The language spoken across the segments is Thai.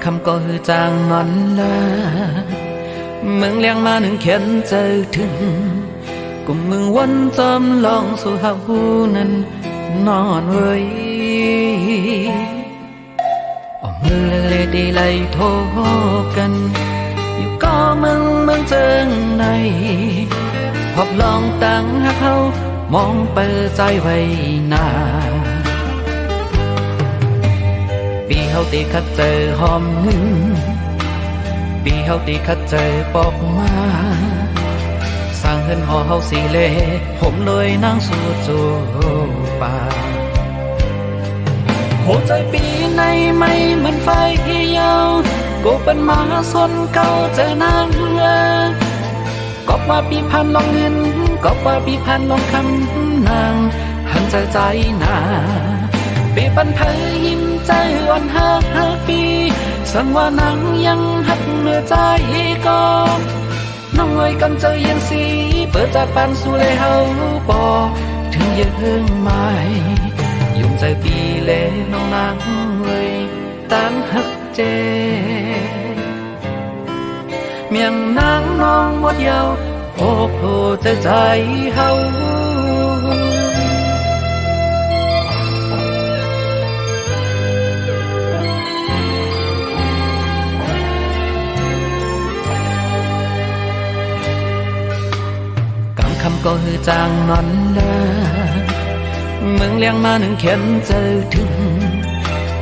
คำก็ฮือจางมันละมึงเลี้ยงมาหนึ่งเขียนใจถึงกุมมึงวันจำลองสู่หาหูนั้นนอนเว้ยออกมือเลดีไล่โทกันอยู่ก็มึงเจิงในพบลองตั้งหักเขามองเปิดใจไว้หน้าปีเฮาตีคัดเจอหอมหนึ่งปีเฮาตีคัดเจอปอกมาสร้างเฮือนหอเฮาสีเล่ผมเลยนั่งสู่จูป่าหัวใจปีในไม่เหมือนไฟยาวกูเป็นหมาสนเก่าเจอนางก็ว่าปีพันลองเงินก็ว่าปีพันลองคำนางหันใจนาปีปันเผยยิ้มใจอ่อน5 ปีสังว่านางยังหักเนื้อใจก็น้องเอ้ยกันเจอเย็นสีเปิดจากปันสู่เลยเฮาปอถึงยังไม่ยุ่งใจปีเลน้องนางเอ้ยตั้งหักเจเมียงนางน้องหมดยาวโอ้โหใจเฮากำคำก็ฮือจางนอนละมึงเลี้ยงมาหนึ่งเข็มเจอถึง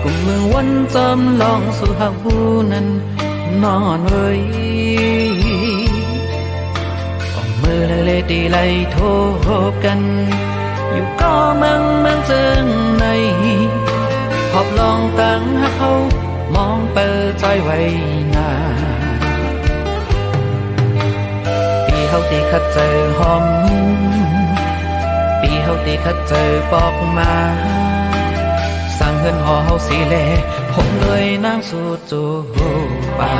กุมมึงวันจำลองสู่หาหูนั้นนอนเว้ยออกมือเลยดีไล่โทกันอยู่ก็มึงเจิงในพบลองตั้งหักเขามองเปิดใจไว้หน้าปีเฮาตีคัดเจอหอมปีเฮาตีคัดเจอปอกมาสร้างเฮือนหอเฮาสีเล่ผมเลยนั่งสู่จูป่า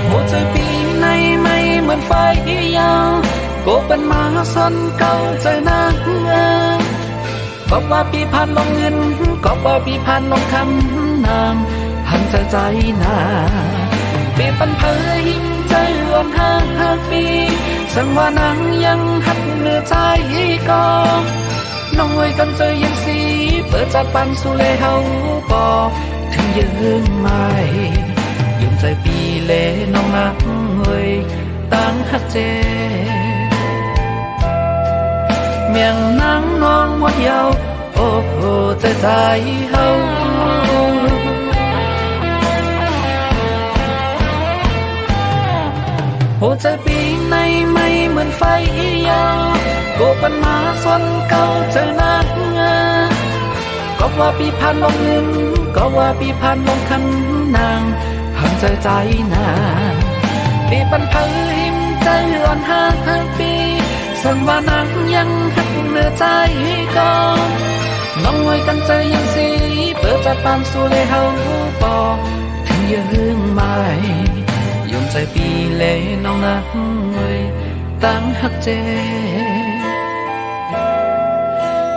หัวใจปีในไม่เหมือนไฟยาวก็เป็นหมาสนเก่าใจนางก็ว่าปีพันลงเงินก็ว่าปีพันลงคำนางหันใจนาปีปันเผยยิ้มใจอ่อน5 ปีสังว่านางยังหักเนื้อใจก็น้องเอ้ยกันเจอยังสีเปิดจากปันสู่เลยเฮาปอถึงยังไม่ยุ่งใจปีเลน้องนางเอ้ยตั้งหักเจเมียงนางน้องหมดยาวโอ้โหใจเฮาหัวใจปีในไม่เหมือนไฟยาวกูเป็นหมาสนเก่าเจอนางก็ว่าปีพันลงเงินก็ว่าปีพันลงคำนางหันใจนาปีปันเผยยิ้มใจอ่อน5 ปีสังว่านางยังหักเนื้อใจก็น้องไว้กันใจยังสีเปิดจากปันสู่เลยเฮาปอถึงยังไม่ยุ่งใจปีเลน้องนางเอ้ยตั้งหักเจ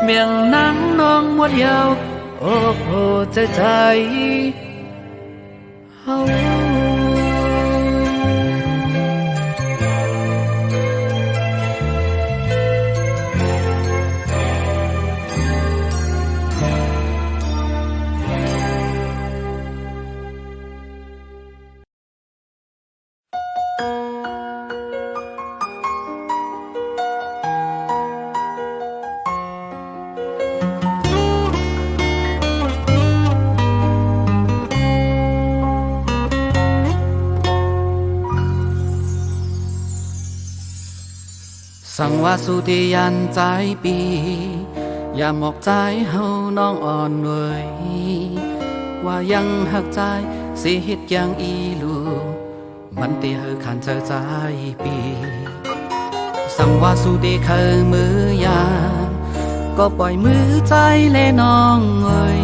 เมียงนางน้องหมดยาวโอ้โหใจเฮาสั่งว่าสุติยันใจปีอย่าหมอกใจเฮาน้องอ่อนเว้ยว่ายังหักใจสิเฮ็ดอย่างอีลูมันตีเฮาขันใจปีสั่งว่าสุติเคยมือยาก็ปล่อยมือใจแลน้องเอ้ย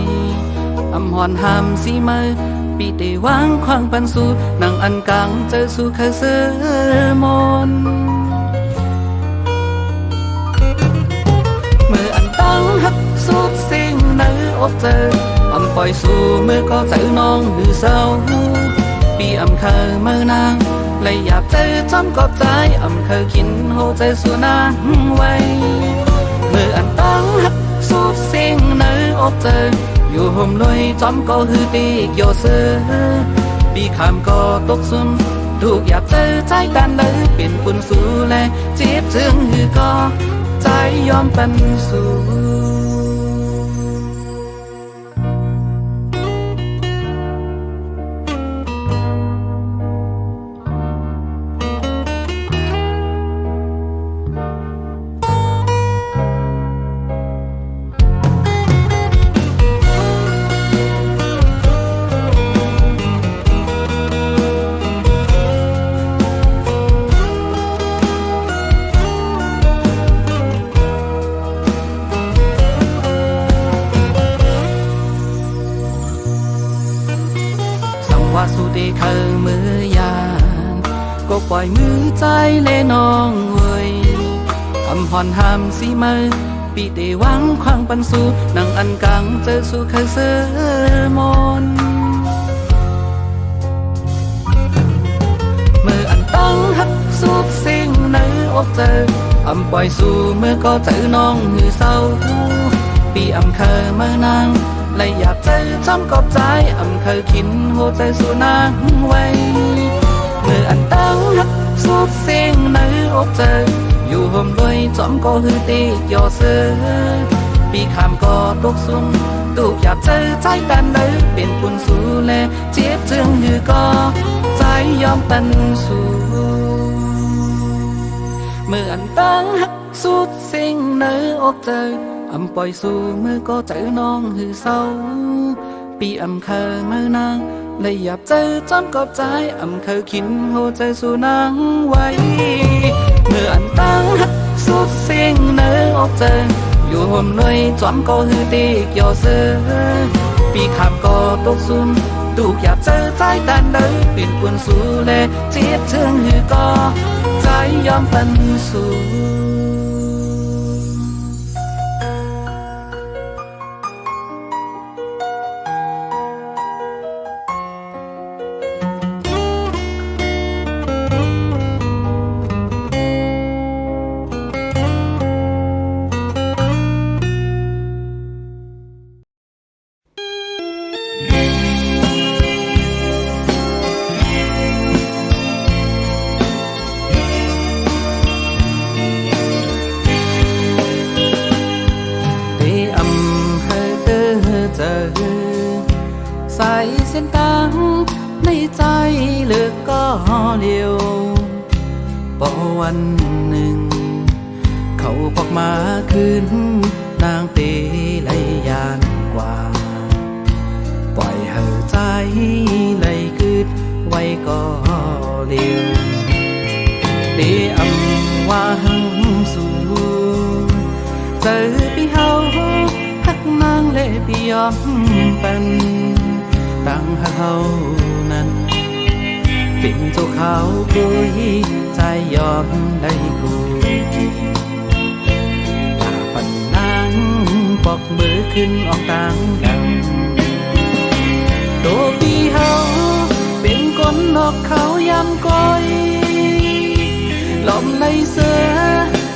อำหอนห้ามสิมือปีเตวางควางปันสู่นั่งอันกลางเจอสู่เคยเสือมนมืออันตั้งหักสุดสิ่งนั้น อกเจออำปล่อยสู่มือก็เจอน้องหือเศร้าปีอำเคยเมื่อนางเลยอยากเจอจอมกอบใจอำเคยกินโหใจสู่นางไว้เมื่ออันตั้งหักสูบเสียงเนื้ออกเจออยู่ห่มลอยจอมก็ฮือปีกโยเสือปีขามก็ตกซุ่มถูกอยากเจอใจกันเลยเป็นปุ่นสู่แลเจ็บจึงฮือก็ใจยอมเป็นสู่ว่าสุดที่เคยมือยานก็ปล่อยมือใจเล่น้องเว้ยคำผ่อนห้ามสีมือปีเดหวังควางปันสู่นังอันกังเจอสู่เคยเสือมนเมื่ออันตั้งหักสุดสิ่งในอกเจออำปล่อยสู่เมื่อก็เจอน้องหือเศร้าปีอำเคยเมื่อนางเลยอยากเจอจอมกอบใจอำเคยคินหัวใจสู่นางไว้เมื่ออันตั้งหักสุดเสียงในอกเจออยู่ห่มด้วยจอมก็ฮือตียอเสือปีขามก็ตกซุ่มตูกอยากเจอใจกันเลยเป็นปุ่นสู่แลเจ็บจึงฮือก็ใจยอมเป็นสู่เมื่ออันตั้งหักสุดเสียงในอกเจออำปล่อยสู่มือก็เจอน้องหือเศร้าปีอำเคยเมื่อนางเลยอยากเจอจอมกอบใจอำเคยคินหัวใจสู่นางไว้เมื่ออันตั้งหักสุดเสียงเนื้ออกเจออยู่ห่มเลยจอมก็ฮือตีกยอเสือปีขามก็ตกซุ่มตูกอยากเจอใจแต่เนื้อเป็นปุ่นสู่แลเจ็บเชิงหือก็ใจยอมเป็นสู่ใส่เส้นตางในใจเลือกก็เลียวพอวันหนึ่งเขาพอกมาคืนนางเตไหลยานกว่าปล่อยเหอใจไหลคืดไว้ก็เลียวเดอำว่าหังสู่เจอพี่เฮาหักนางเล่พี่ยอมเป็นตั้งเฮานั้นเป็นตัวเขากุยใจยอมได้กูตาปันนางปอกมือขึ้นออกต่างดังตัวพี่เฮาเป็นคนนอกเขายำก้อยลมในเสือ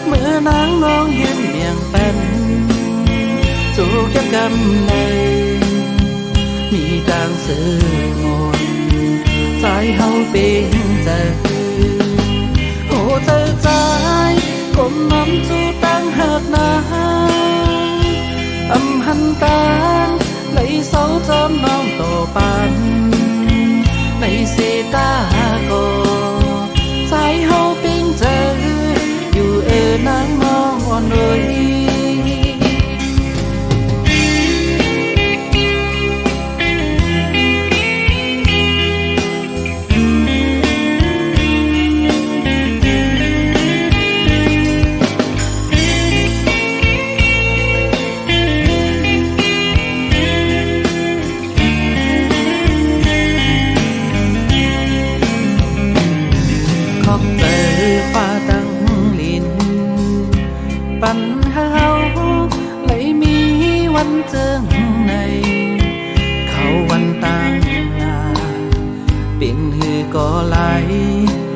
เมื่อนางน้องยืนเมียงเป็นจูกยักกำเลยมีต่างสื่อมนใจเฮาเป็นเจอโอ้เจอใจก้มน้ำจูตั้งหักนาอำหันตาเลยเศร้าจอมน้องโตปันในเสตาโกใจเฮาเป็นเจออยู่นางมองอ่อนเลย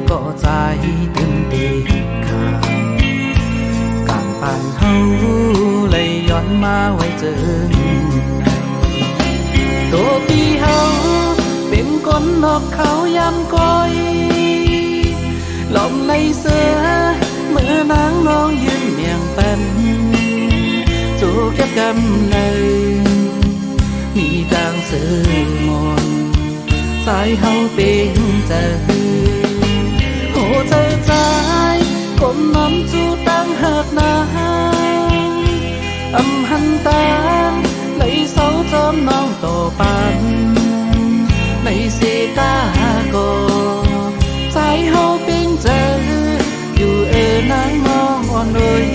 ก็ใจตื่นเต้นขาดการปานเฮาเลยย้อนมาไว้เจอตัวพี่เฮาเป็นคนนอกเขายามก้อยหลอมในเสือเมื่อนางน้องยืนเมียงเป็นจูเก็บกำในมีกลางเสือมนสายเฮาเป็นเจอโหใจใจคนน้ำจูตั้งหักนาหันตาเลยเศร้าจอมน้องต่อปันในเสตาโกสายเฮาเป็นเจออยู่นางงอนเลย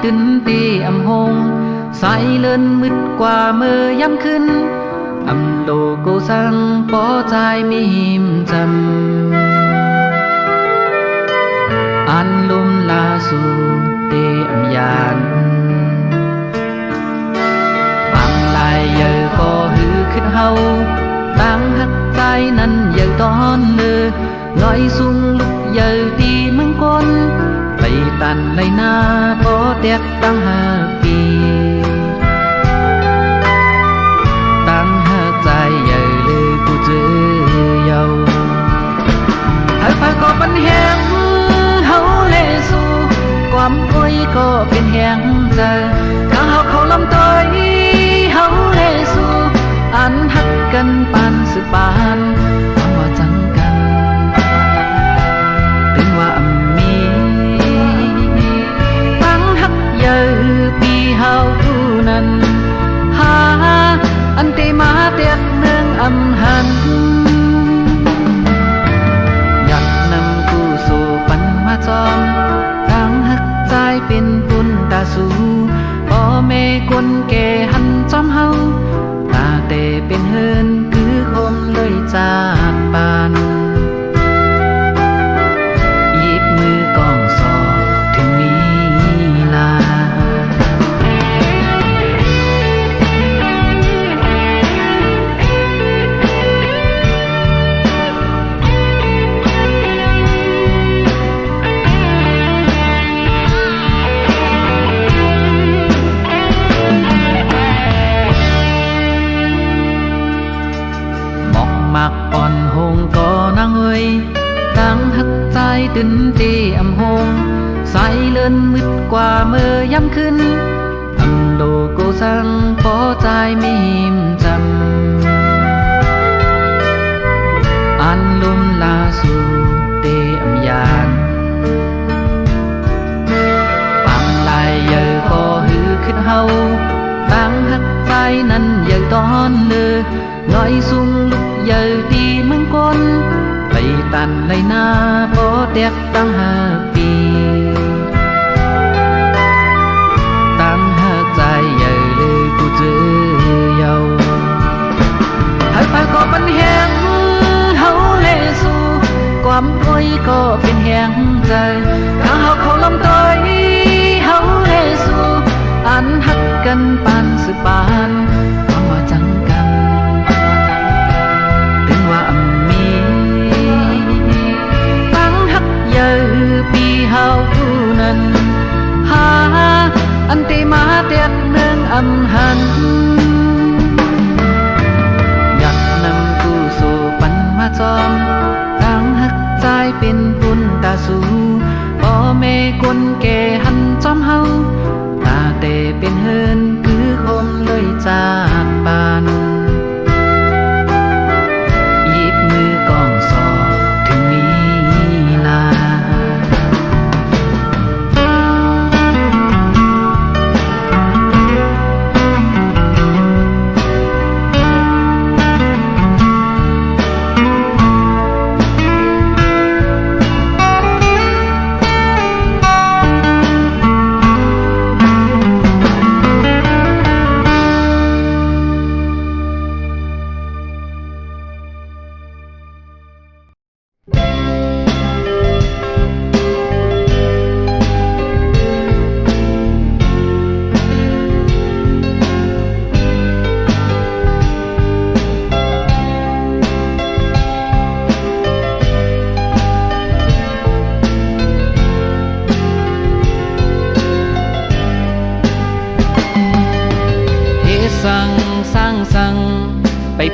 ตื่นตีอำหงสายเลินมืดกว่าเมื่อยามขึ้นอำโลโกสังปอใจมีหิมจำอันลุมลาสู่เตอำยานปังลายเยอะก็หือขึ้นเฮาตั้งหักใจนั้นเยอะตอนเลือลอยสูงลุกเยอะตีเมืองก้นไปตันเลยหน้าพอเตียกตั้งห้าปีตั้งห้าใจใหญ่เลยกูเจอเยาถ้าพาก็เป็นแหงเฮาเลสู่ความอ้อยก็เป็นแหงใจถ้าเฮาเขาลำต้อยเฮาเลสู่อันหักกันปานสืบปานเอาว่าจังกันถึงว่ามีปีเฮาผู้นั้นหาอันตีมาเตียกเมืองอำหันอยากนำกูสู่ปันมาจอมตั้งหักใจเป็นปุนตาสู่พ่อแม่คนแก่หันจอมเฮาตาเตเป็นเฮินคือคมเลยจากปานหยิบมือกองสอบถึงมีลาอ่อนหงก็นางเอ้ยตั้งหักใจตื่นตีอำหงสายเลินมืดกว่าเมื่อยามขึ้นอำโลโกสังพอใจมีหิมจำอันลุมลาสู่เตอำยานปังลายเยอะก็หือขึ้นเฮาตั้งหักใจนั้นเยอะตอนเลือลอยสูงลุกเยอะตีเมืองก้นไปตันเลยหน้าพอเตียกตั้งห้าปีตั้งหักใจใหญ่เลยกูเจอเยาให้ไปก็เป็นแหงเฮาเลสู่ความอ้อยก็เป็นแหงใจถ้าเฮาเขาลำต้อยเฮาเลสู่อันหักกันปานสืบปานเอาว่าจังกันถึงว่ามีตั้งหักเยอะปีเฮาผู้นั้นหาอันตีมาเตียกเมืองอำหันอยากนำกูสู่ปันมาจอมตั้งหักใจเป็นปุนตาสู่พ่อแม่คนแก่หันจอมเฮา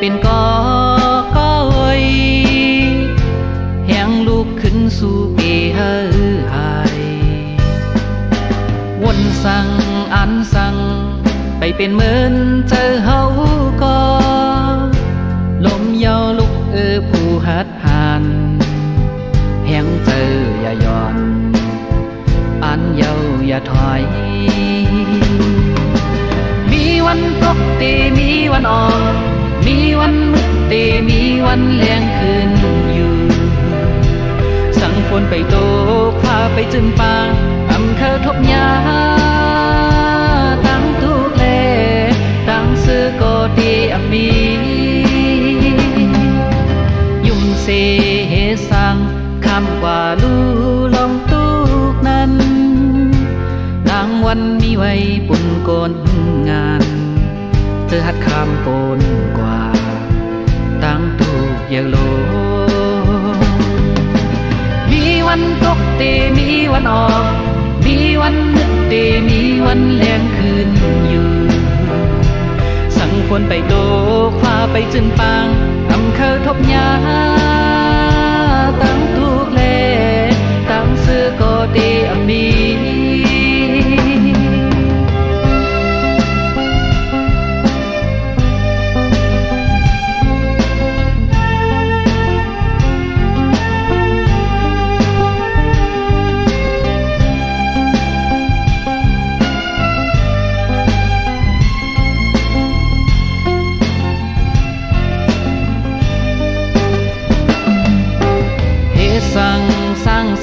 เป็นก็เอ้ยแหงลูกขึ้นสู่เปหายวนสั่งอันสั่งไปเป็นเหมือนเจอเฮาก็ลมเยาลุกผู้หัดหันแหงเจออย่าย่อนอันเยาอย่าถอยมีวันตกเตมีวันออกมีวันมืดเตมีวันแลงคืนอยู่สั่งฝนไปโตพาไปจนป่าอำเภอทบยาตั้งทุกเลตั้งซื้อก็ดีมียุ่มเสสังคำว่าลูลองตุกนั้นนางวันมีไว้ปุ่นโกนงานเจอหัดคำโปนกว่าตั้งทุกอย่างโลมีวันตกเตมีวันออกมีวันนึกเตมีวันแลงคืนอยู่สั่งฝนไปโตฟ้าไปจนปางอำเภอทบยาตั้งทุกเลตั้งซื้อก็ดีมี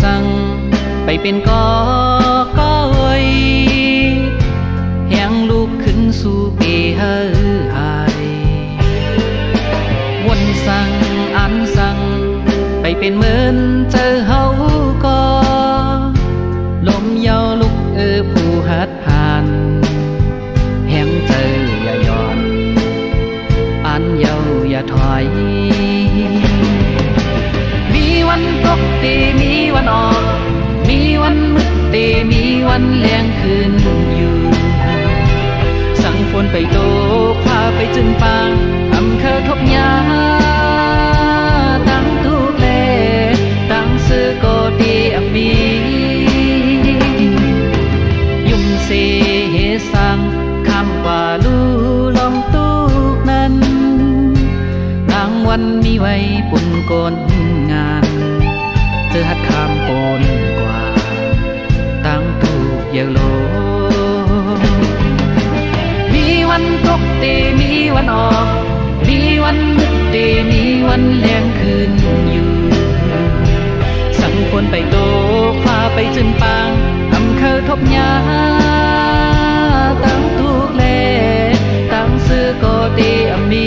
สั่งไปเป็นก็เอ้ยแหงลูกขึ้นสู่เปหายวนสั่งอันสั่งไปเป็นเหมือนเจอเฮาก็ลมเยาลุกผู้หัดหันแหงเจออย่าย่อนอันเยาอย่าถอยมีวันตกเตมีวันออกมีวันมืดเตมีวันแลงคืนอยู่สั่งฝนไปโตพาไปจนปางอำเภอทบยาตั้งทุกเลตั้งซื้อก็ดีมียุ่มเสสังคำว่าลูลองตุกนั้นรางวันมีไว้ปุ่นโกนงานเจอหัดคำโปนกว่าตั้งถูกอย่างโลมีวันตกเตมีวันออกมีวันมืดเตมีวันแลงคืนอยู่สั่งฝนไปโตฟ้าไปจนปางอำเภอทบยาตั้งถูกเลตั้งซื้อก็ดีมี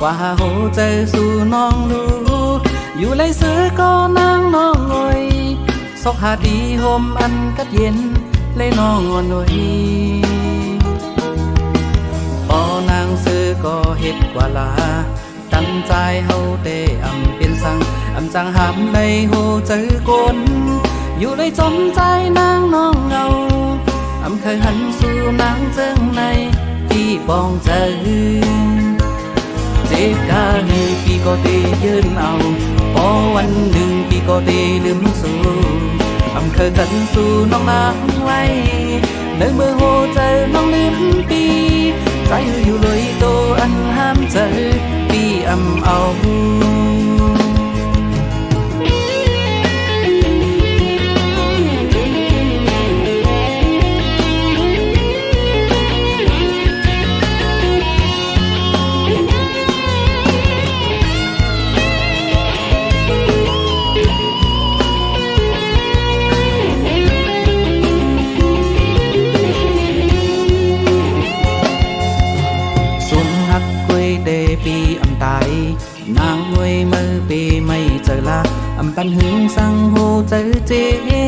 ว่าโหเจอสู่น้องดูอยู่ไรซื้อก็นางน้องงอยซอกหาดีโฮมอันกัดเย็นเลยน้องอ่อนหน่อยพอนางซื้อก็เฮ็ดกว่าลาตั้งใจเฮาเตอำเป็นสั่งอำจังหามในโหเจอกนอยู่เลยจมใจนางน้องเงาอำเคยหันสู่นางเจิงในที่ปองเจอเจ็บกาหนึ่งปีก็เตยืนเอาพอวันหนึ่งปีก็เตลืมสู่อำเคยกันสู่น้องนางไว้ในเมื่อโหเจอน้องลืมปี ใจอยู่เลยโตอันห้ามใจปีอำเอาปีอำตายนางงวยมือปีไม่เจอละอำปันหึงสั่งโหเจอเจ็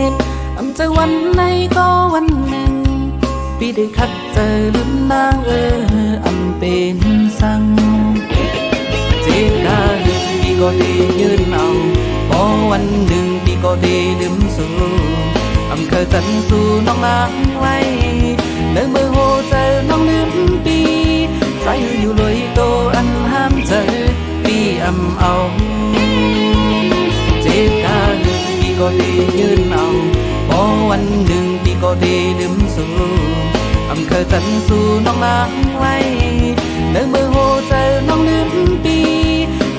บอำเจอวันไหนก็วันหนึ่งปีได้คัดเจอลืมนางอำเป็นสั่งเจ็บกาปีก็ได้ยืนเอาพอวันหนึ่งปีก็ได้ลืมสู่อำเคยจันสู่น้องนางไว้เนื้อมือโหเจอน้องลืมปีใจอยู่เลยโตอันห้ามเจอปีอำเอาเจ็บกาปีก็ได้ยืนเอาพอวันหนึ่งปีก็ได้ลืมสู่อำเคยจันสู่น้องนางไว้เนื้อมือโหเจอน้องลืมปี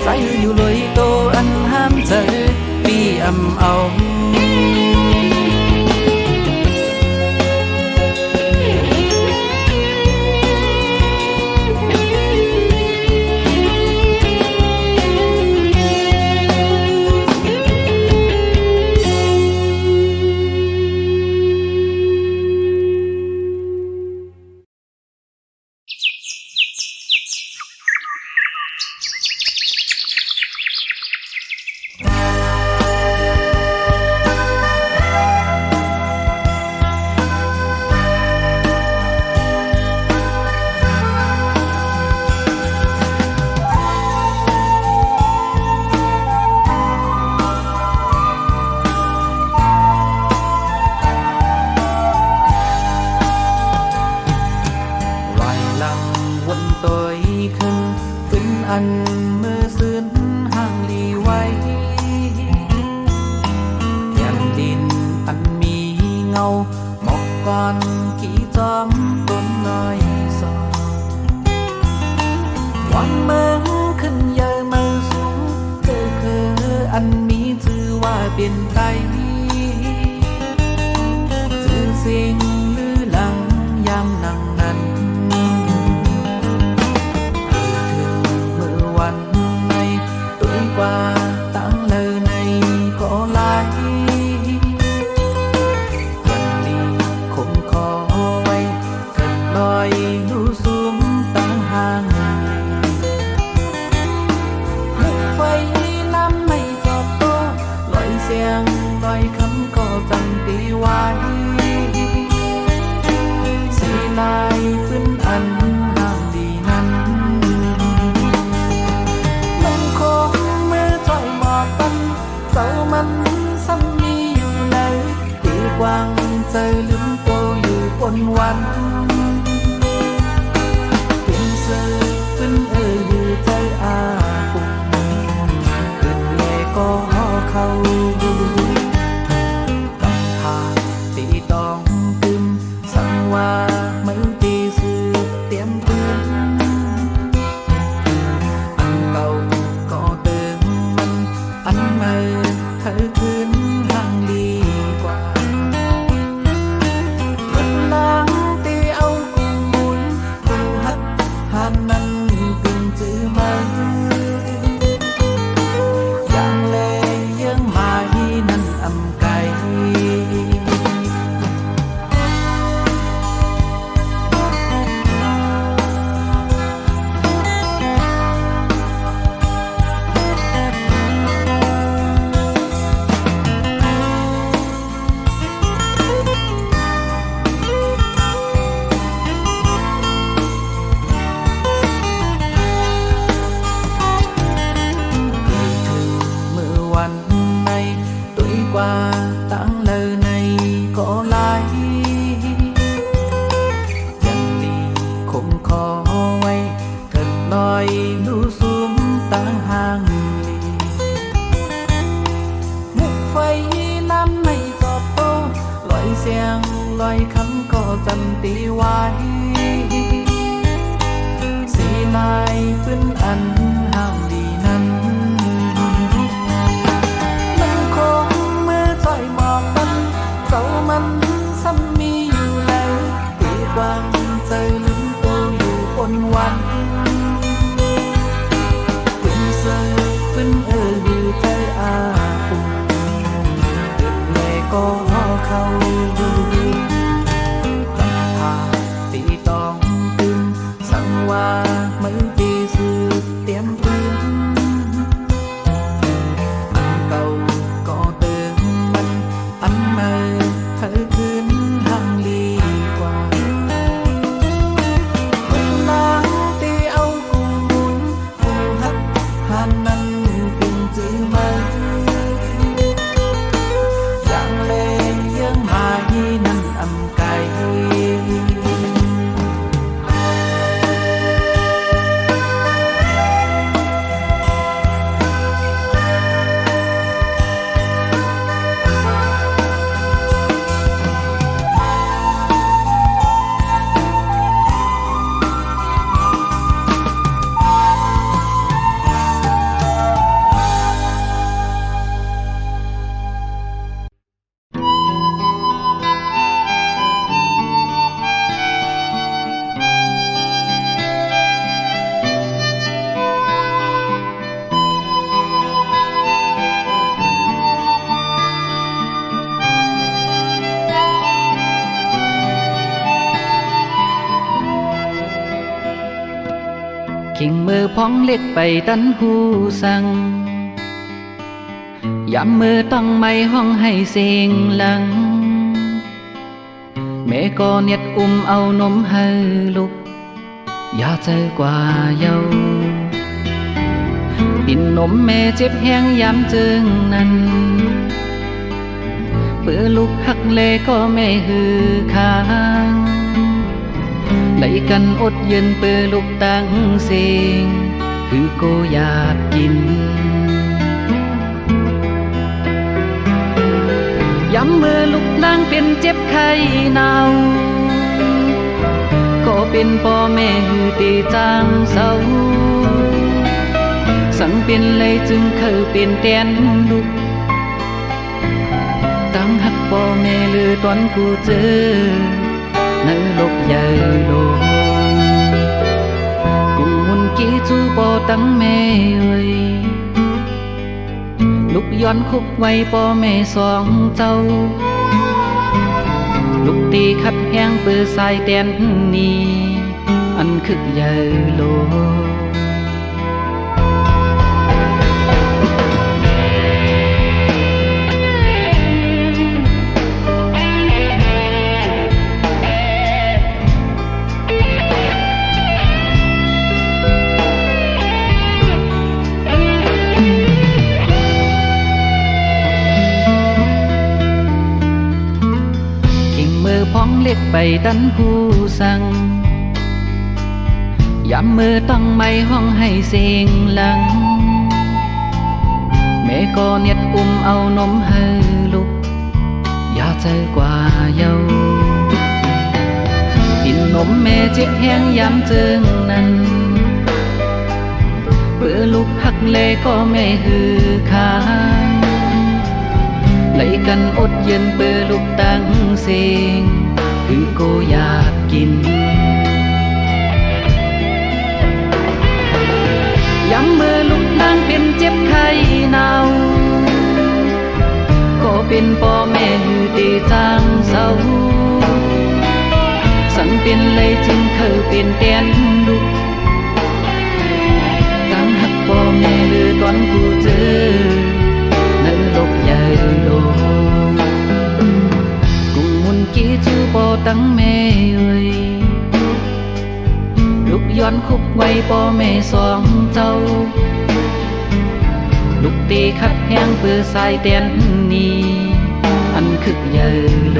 ใจอยู่เลยโตอันห้ามเจอปีอำเอาอันมือซื้นห่างลีไว้แผ่นดินอันมีเงาหมอกก่อนกี่จอมต้นน้อยสอวันเมืองขึ้นเยอะมือสูงคืออันมีชื่อว่าเป็นไตชื่อเสียงลือหลังยามนั่งนั้นว่าตั้งเลยในก็ลายวันนี้คงขอไว้เกิดลอยดูสูงตั้งห่างมุกไฟน้ำไม่จอดโตลอยเสียงลอยคำก็จำตีไว้สีลายขึ้นอันห่างดีนั้นเจ้ามันซ้ำมีอยู่ในปีกว้างใจลืมโตอยู่บนวันเป็นเสือเป็นอยู่ใจอาปุ่มเป็นแย่ก็เข้าต้องพาตีต้องตึมสั่งว่าไม่ตีสื่อเตรียมปืนอันเก่าก็เติมมันอันใหม่เธอคืนห่างดีกว่ามันล้างตีเอากูมุนกูหัดหันนั้นกึ่งจื้อมาอย่างเลยยังมาที่นั่นอำไกกว่าตั้งเลยในก็ลายยังดีคงขอไว้เกิดลอยดูสูงตั้งห่างลีมุกไฟน้ำไม่จอดโตลอยเสียงลอยคำก็จำตีไว้ นายปืนอันห้ามดีนั้นมันคงเมื่อใจหมอกมันเรามันซ้ำมีอยู่แล้วตีความใจลืมตัวอยู่บนวันปืนเสือปืนอยู่ใจอาปุ่มเด็กแม่ก็เขาตีตองตื่นสั่งว่ามือตีสืบเตรียมปืนอันเก่าก็เติมมันอันใหม่เธอคืนห่างลีกว่าคนนางตีเอากูมุนกูฮักหันนั้นเป็นจื้อไหมอย่างเลงยังหายนั่นอำไกขิงมือพ้องเล็กไปดันหูสั่งย้ำมือตั้งไม่ห้องให้เสียงหลังแม่ก็เน็ดอุ้มเอานมให้ลูกอย่าเจอกว่าเยาปิ่นนมแม่เจ็บแห้งย้ำจึงนั้นเปื้อลูกหักเลก็ไม่หือค้างไหลกันอดเย็นเปื้อลูกตั้งเสียงคือโกอยากกินย้ำมือลูกนางเป็นเจ็บไข้หนาวก็เป็นพ่อแม่หือตีจางเศร้าสังเป็นเลยจึงเคยเป็นแตนลูกตั้งหักพ่อแม่ลือตอนกูเจอในโลกใหญ่โลกกุงมุนกี้จูปอตั้งแม่เอ้ยลูกย้อนคุกไว้พ่อแม่สองเจ้าลูกตีขัดแห้งเปื้อสายแตนนี้อันคึกใหญ่โลพ้องเล็กไปดันหูสั่งย้ำมือตั้งไม่ห้องให้เสียงหลังแม่ก็เน็ดอุ้มเอานมให้ลูกอย่าใจกว่าเยากินนมแม่เจ็บแห้งย้ำจึงนั้นเปื้อลูกหักเลก็ไม่หือค้างไหลกันอดเย็นเปื้อลูกตั้งเสียงคือโกอยากกินย้ำมือลูกนางเป็นเจ็บไข้หนาวก็เป็นพ่อแม่หือตีจางเศร้าสังเป็นเลยจึงเคยเป็นแตนลูกตั้งหักพ่อแม่ลือตอนกูเจอในโลกใหญ่โลกุงมุนกี้จูปอตั้งแม่เอ้ยลูกย้อนคุกไว้พ่อแม่สองเจ้าลูกตีขัดแห้งเปื้อสายแตนนี้อันคึกใหญ่โล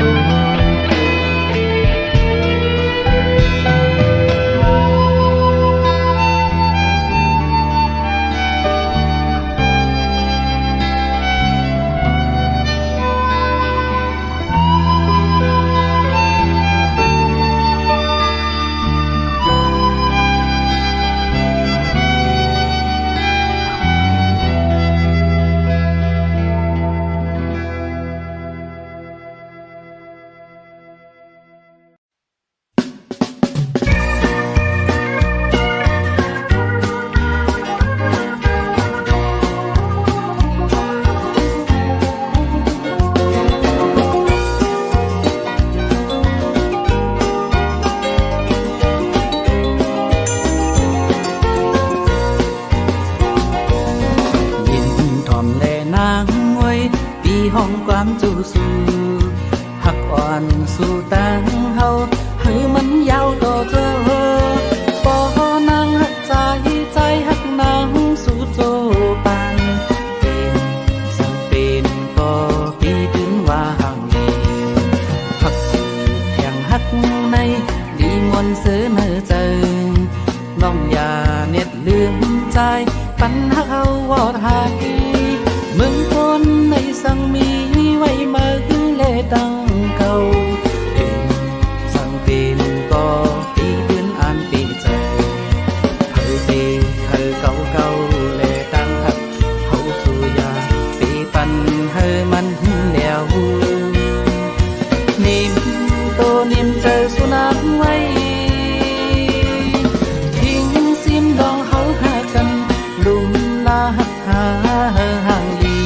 ห้องความจูสู่หักอ่อนสู่ตังเฮาให้มันยาวต่อเธอปอนางหักใจใจหักนางสู่โจปันเป็นสังเป็นก็ปีถึงว่าห่างลีหักสื่อแข่งหักในดีมวนเสือเนื้อเจอน้องอย่าเน็ดลืมใจปัญหาเขาวอดหายมึงคนในสังมีไว้มาคือเลดังเก่าสังเป็นก็ปีเดือนอันปีใจเคยปีเคยเก่าเก่าเลดังหักเขาสู่ยาปีปันเฮมันแล้วนิ่มโตนิ่มเจอสุนัขไว้ทิ้งซิมดองเขาหากันลุมลาหักหาห่างลี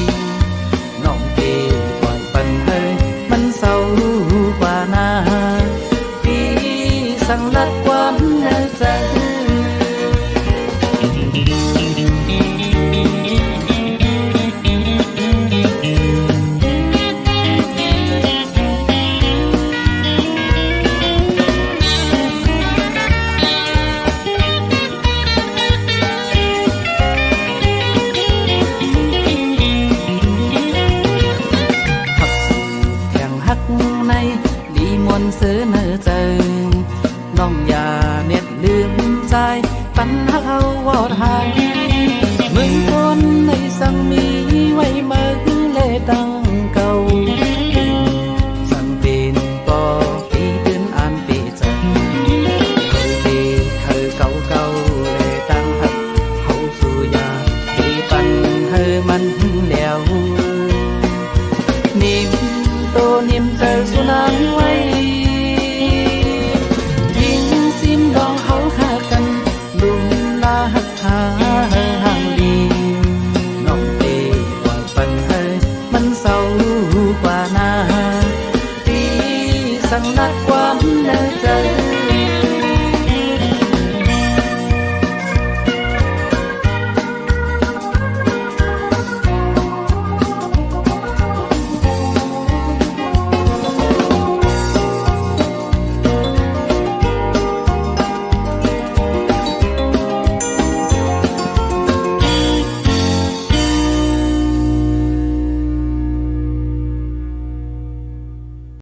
น้องเกปล่อยปันเฮมันเศร้ากว่านาพี่สั่งลัดกวนเนื้อใจในดีมวนเสือเนื้อเจอน้องอย่าเน็ดลืมใจปัญหาเขาวอดหายมึงคนในสังมีไว้มาคือเลดังเก่าสังเป็นก็ปีเดือนอันปีใจเคยปีเคยเก่าเก่าเลดังหักเขาสู่ยาปีปันเฮมันแล้วนิ่มโตนิ่มเจอสุนัข